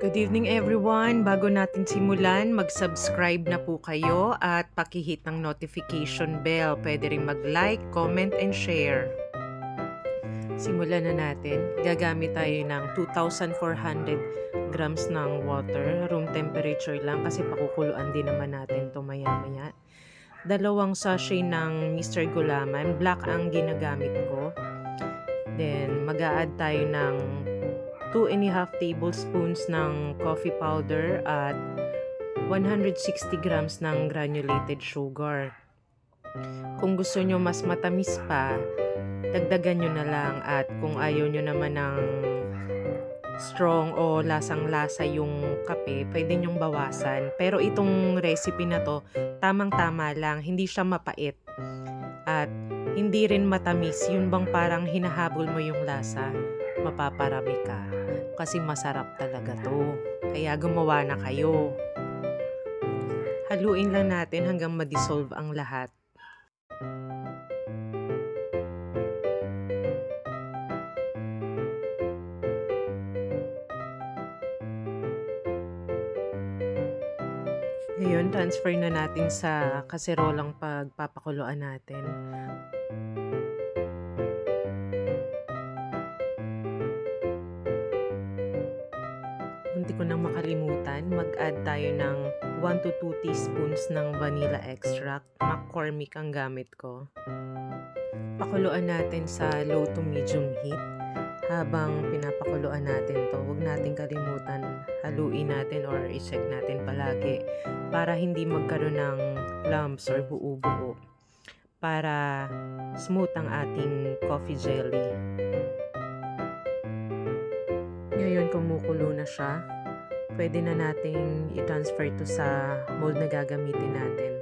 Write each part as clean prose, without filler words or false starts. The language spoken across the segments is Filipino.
Good evening everyone! Bago natin simulan, mag-subscribe na po kayo at pakihit ng notification bell. Pwede rin mag-like, comment, and share. Simulan na natin. Gagamit tayo ng 2,400 grams ng water. Room temperature lang kasi pakukuluan din naman natin ito maya-maya. 2 sachet ng Mr. Gulaman. Black ang ginagamit ko. Then, mag-a-add tayo ng 2½ tablespoons ng coffee powder at 160 grams ng granulated sugar. Kung gusto nyo mas matamis pa, dagdagan nyo na lang, at kung ayaw nyo naman ng strong o lasang-lasa yung kape, pwede nyong bawasan. Pero itong recipe na to, tamang-tama lang, hindi siya mapait at hindi rin matamis. Yun bang parang hinahabol mo yung lasa, mapaparami ka. Kasi masarap talaga to. Kaya gumawa na kayo. Haluin lang natin hanggang ma-dissolve ang lahat. Ngayon, transfer na natin sa kaserolang pagpapakuluan natin. Hindi ko nang makalimutan, mag-add tayo ng 1 to 2 teaspoons ng vanilla extract. McCormick ang gamit ko. Pakuluan natin sa low to medium heat. Habang pinapakuluan natin to, huwag natin kalimutan, haluin natin or i-check natin palagi para hindi magkaroon ng lumps or buo-buo, para smooth ang ating coffee jelly. Ngayon, kumukulo na siya, pwede na nating i-transfer to sa mold na gagamitin natin.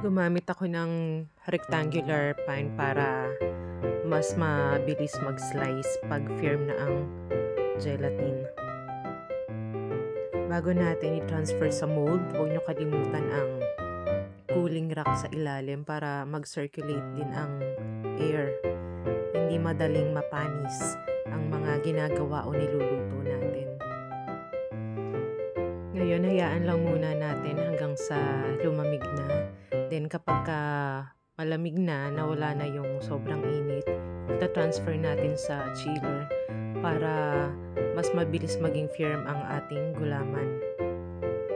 Gumamit ako ng rectangular pan para mas mabilis mag-slice pag firm na ang gelatin. Bago natin i-transfer sa mold, huwag nyo kalimutan ang cooling rack sa ilalim para mag-circulate din ang air. Hindi madaling mapanis ang mga ginagawa o niluluto natin. Ngayon, hayaan lang muna natin hanggang sa lumamig na. Then kapag malamig na, nawala na yung sobrang init, ita-transfer natin sa chiller para mas mabilis maging firm ang ating gulaman.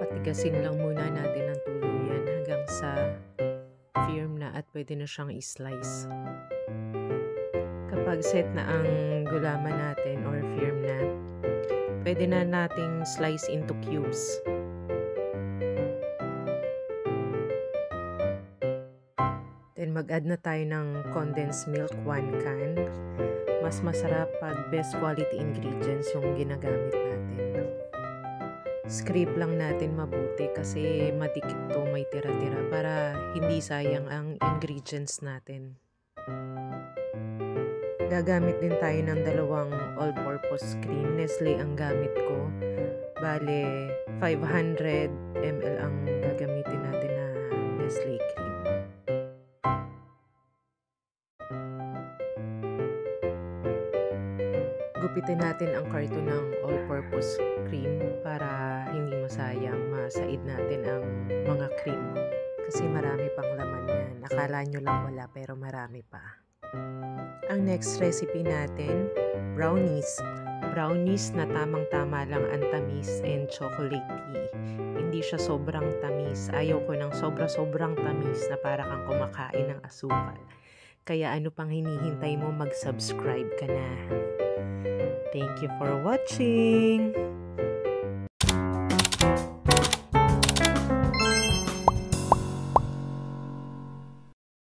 Patigasin lang muna natin ng tuluyan hanggang sa firm na at pwede na siyang i-slice. Kapag set na ang gulaman natin or firm na, pwede na nating slice into cubes. Then mag-add na tayo ng condensed milk 1 can. Mas masarap pag best quality ingredients yung ginagamit natin. Scrape lang natin mabuti kasi madikit to, may tira-tira, para hindi sayang ang ingredients natin. Gagamit din tayo ng 2 all-purpose cream. Nestle ang gamit ko. Bale, 500 ml ang gagamitin natin na Nestle cream. Gupitin natin ang karton ng all-purpose cream para hindi masayang, masaid natin ang mga cream. Kasi marami pang laman yan. Akala nyo lang wala pero marami pa. Ang next recipe natin, brownies. Brownies na tamang-tama lang ang tamis and chocolatey. Hindi siya sobrang tamis. Ayaw ko ng sobra-sobrang tamis na para kang kumakain ng asukal. Kaya ano pang hinihintay mo, mag-subscribe ka na. Thank you for watching!